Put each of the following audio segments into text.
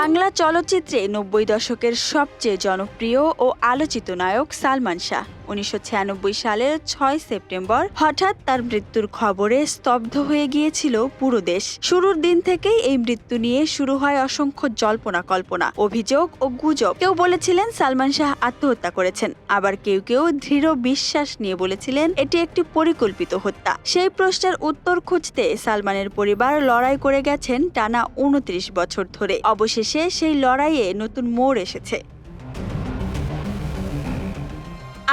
বাংলা চলচ্চিত্রে ৯০ দশকের সবচেয়ে জনপ্রিয় ও আলোচিত নায়ক সালমান শাহ ১৯৯৬ সালের ৬ সেপ্টেম্বর হঠাৎ তার মৃত্যুর খবরে স্তব্ধ হয়ে গিয়েছিল পুরো দেশ। শুরুর দিন থেকেই এই মৃত্যু নিয়ে শুরু হয় অসংখ্য জল্পনা কল্পনা, অভিযোগ ও গুজব। কেউ বলেছিলেন সালমান শাহ আত্মহত্যা করেছেন, আবার কেউ কেউ দৃঢ় বিশ্বাস নিয়ে বলেছিলেন এটি একটি পরিকল্পিত হত্যা। সেই প্রশ্নের উত্তর খুঁজতে সালমানের পরিবার লড়াই করে গেছেন টানা ২৯ বছর ধরে। অবশেষে সেই লড়াইয়ে নতুন মোড় এসেছে।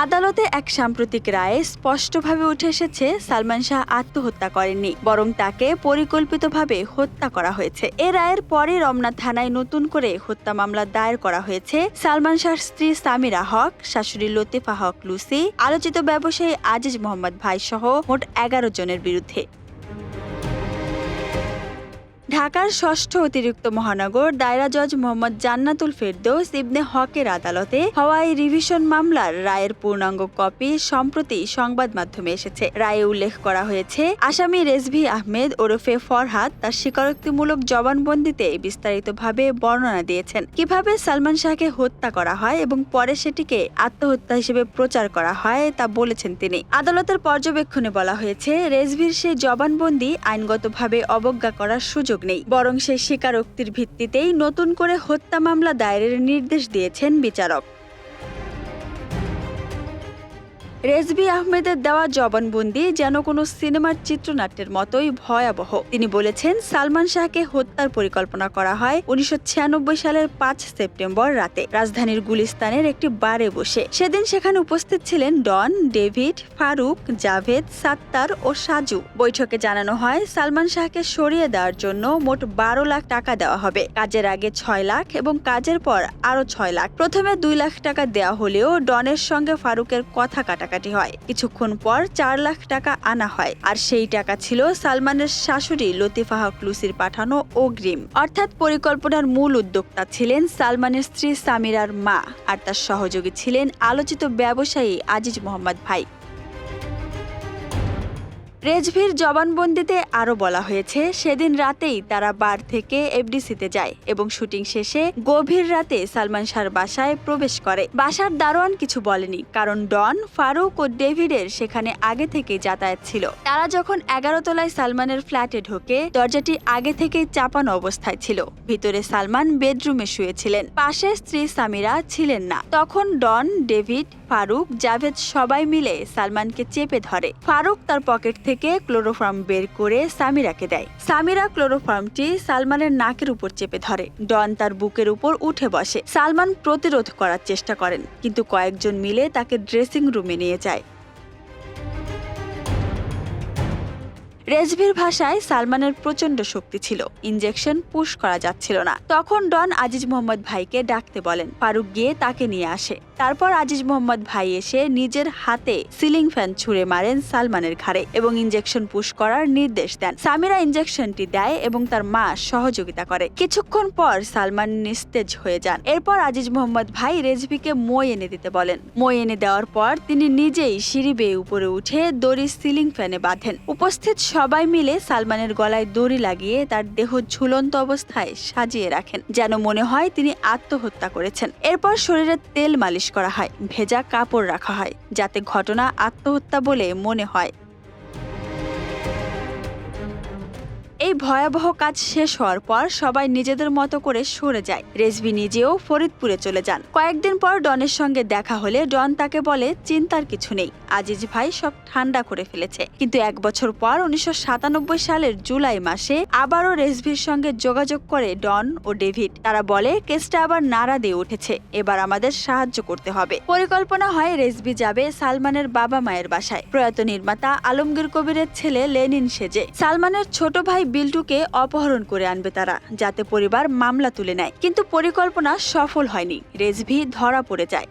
আদালতে এক সাম্প্রতিক রায়ে স্পষ্টভাবে উঠে এসেছে সালমান শাহ আত্মহত্যা করেননি, বরং তাকে পরিকল্পিতভাবে হত্যা করা হয়েছে। এ রায়ের পরে রমনা থানায় নতুন করে হত্যা মামলা দায়ের করা হয়েছে সালমান শাহর স্ত্রী সামিরা হক, শাশুড়ি লতিফা হক লুসি, আলোচিত ব্যবসায়ী আজিজ মোহাম্মদ ভাই সহ মোট ১১ জনের বিরুদ্ধে। ঢাকার ষষ্ঠ অতিরিক্ত মহানগর দায়রা জজ মোহাম্মদ জান্নাতুল ফেরদৌস ইবনে হকের আদালতে হওয়া এই রিভিশন মামলার রায়ের পূর্ণাঙ্গ কপি সম্প্রতি সংবাদ মাধ্যমে এসেছে। রায়ে উল্লেখ করা হয়েছে, আসামি রেজভী আহমেদ ওরফে ফরহাদ তার স্বীকারোক্তিমূলক জবানবন্দিতে বিস্তারিতভাবে বর্ণনা দিয়েছেন কিভাবে সালমান শাহকে হত্যা করা হয় এবং পরে সেটিকে আত্মহত্যা হিসেবে প্রচার করা হয় তা বলেছেন তিনি। আদালতের পর্যবেক্ষণে বলা হয়েছে, রেজভীর সেই জবানবন্দি আইনগতভাবে অবজ্ঞা করার সুযোগ নেই, বরং সেই স্বীকারোক্তির ভিত্তিতেই নতুন করে হত্যা মামলা দায়েরের নির্দেশ দিয়েছেন বিচারক। রেজভী আহমেদের দেওয়া জবানবন্দি যেন কোনো সিনেমার চিত্রনাট্যের মতোই ভয়াবহ। তিনি বলেছেন, সালমান শাহকে হত্যার পরিকল্পনা করা হয় ১৯৯৬ সালের ৫ সেপ্টেম্বর রাতে রাজধানীর গুলিস্তানের একটি বারে বসে। সেদিন সেখানে উপস্থিত ছিলেন ডন, ডেভিড, ফারুক, জাভেদ, সাত্তার ও সাজু। বৈঠকে জানানো হয় সালমান শাহকে সরিয়ে দেওয়ার জন্য মোট ১২ লাখ টাকা দেওয়া হবে। কাজের আগে ৬ লাখ এবং কাজের পর আরও ৬ লাখ। প্রথমে ২ লাখ টাকা দেওয়া হলেও ডনের সঙ্গে ফারুকের কথা কাটাকাটি হয়। কিছুক্ষণ পর ৪ লাখ টাকা আনা হয়, আর সেই টাকা ছিল সালমানের শাশুড়ি লতিফা হক লুসির পাঠানো অগ্রিম। অর্থাৎ পরিকল্পনার মূল উদ্যোক্তা ছিলেন সালমানের স্ত্রী সামিরার মা, আর তার সহযোগী ছিলেন আলোচিত ব্যবসায়ী আজিজ মোহাম্মদ ভাই। রেজভীর জবানবন্দিতে আরও বলা হয়েছে, সেদিন রাতেই তারা বার থেকে এফডিসিতে যায় এবং শুটিং শেষে গভীর রাতে সালমান শাহর বাসায় প্রবেশ করে। বাসার দারোয়ান কিছু বলেনি, কারণ ডন, ফারুক ও ডেভিডের সেখানে আগে থেকেই যাতায়াত ছিল। তারা যখন ১১ তলায় সালমানের ফ্ল্যাটে ঢোকে, দরজাটি আগে থেকেই চাপানো অবস্থায় ছিল। ভিতরে সালমান বেডরুমে শুয়েছিলেন, পাশে স্ত্রী সামিরা ছিলেন না। তখন ডন, ডেভিড, ফারুক, জাভেদ সবাই মিলে সালমানকে চেপে ধরে। ফারুক তার পকেট থেকে ক্লোরোফর্ম বের করে সামিরাকে দেয়। সামিরা ক্লোরোফর্মটি সালমানের নাকের উপর চেপে ধরে। ডন তার বুকের উপর উঠে বসে। সালমান প্রতিরোধ করার চেষ্টা করেন, কিন্তু কয়েকজন মিলে তাকে ড্রেসিং রুমে নিয়ে যায়। রেজভীর ভাষায় সালমানের প্রচন্ড শক্তি ছিল, ইনজেকশন পুশ করা যাচ্ছিল না। তখন ডন আজিজ মোহাম্মদ ভাইকে ডাকতে বলেন। ফারুক গিয়ে তাকে নিয়ে আসে। তারপর আজিজ মোহাম্মদ ভাই এসে নিজের হাতে সিলিং ফ্যান ছুঁড়ে মারেন সালমানের ঘাড়ে এবং ইনজেকশন পুশ করার নির্দেশ দেন। সামিরা ইনজেকশনটি দেয় এবং তার মা সহযোগিতা করে। কিছুক্ষণ পর সালমান নিস্তেজ হয়ে যান। এরপর আজিজ মোহাম্মদ ভাই রেজভীকে মই এনে দিতে বলেন। মই এনে দেওয়ার পর তিনি নিজেই সিঁড়ি বেয়ে উপরে উঠে দড়ি সিলিং ফ্যানে বাঁধেন। উপস্থিত সবাই মিলে সালমানের গলায় দড়ি লাগিয়ে তার দেহ ঝুলন্ত অবস্থায় সাজিয়ে রাখেন, যেন মনে হয় তিনি আত্মহত্যা করেছেন। এরপর শরীরে তেল মালিশ করা হয়, ভেজা কাপড় রাখা হয়, যাতে ঘটনা আত্মহত্যা বলে মনে হয়। এই ভয়াবহ কাজ শেষ হওয়ার পর সবাই নিজেদের মতো করে সরে যায়। রেজভী নিজেও ফরিদপুরে চলে যান। কয়েকদিন পর ডনের সঙ্গে দেখা হলে ডন তাকে বলে, চিন্তার কিছু নেই, আজিজ ভাই সব ঠান্ডা করে ফেলেছে। কিন্তু ১ বছর পর ১৯৯৭ সালের জুলাই মাসে আবারও রেজভীর সঙ্গে যোগাযোগ করে ডন ও ডেভিড। তারা বলে, কেসটা আবার নাড়া দিয়ে উঠেছে, এবার আমাদের সাহায্য করতে হবে। পরিকল্পনা হয় রেজভী যাবে সালমানের বাবা মায়ের বাসায়, প্রয়াত নির্মাতা আলমগীর কবিরের ছেলে লেনিন সেজে। সালমানের ছোট ভাই বিল্টুকে অপহরণ করে আনবে তারা, যাতে পরিবার মামলা তুলে নেয়। কিন্তু পরিকল্পনা সফল হয়নি, রেজভী ধরা পড়ে যায়।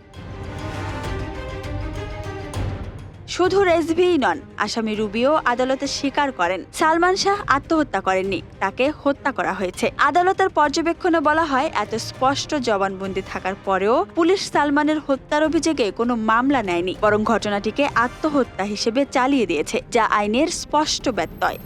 শুধু রেজভীই নন, আসামি রুবিও আদালতে স্বীকার করেন সালমান শাহ আত্মহত্যা করেননি, তাকে হত্যা করা হয়েছে। আদালতের পর্যবেক্ষণে বলা হয়, এত স্পষ্ট জবানবন্দি থাকার পরেও পুলিশ সালমানের হত্যার অভিযোগে কোনো মামলা নেয়নি, বরং ঘটনাটিকে আত্মহত্যা হিসেবে চালিয়ে দিয়েছে, যা আইনের স্পষ্ট ব্যত্যয়।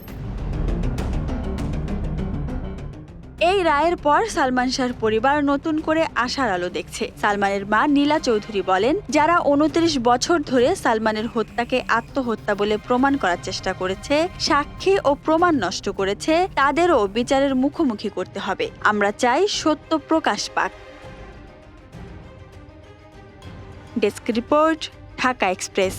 এই রায়ের পর সালমান শাহর পরিবার নতুন করে আশার আলো দেখছে। সালমানের মা নীলা চৌধুরী বলেন, যারা 29 বছর ধরে সালমানের হত্যাকে আত্মহত্যা বলে প্রমাণ করার চেষ্টা করেছে, সাক্ষী ও প্রমাণ নষ্ট করেছে, তাদেরও বিচারের মুখোমুখি করতে হবে। আমরা চাই সত্য প্রকাশ পাক। Desk report, Dhaka express.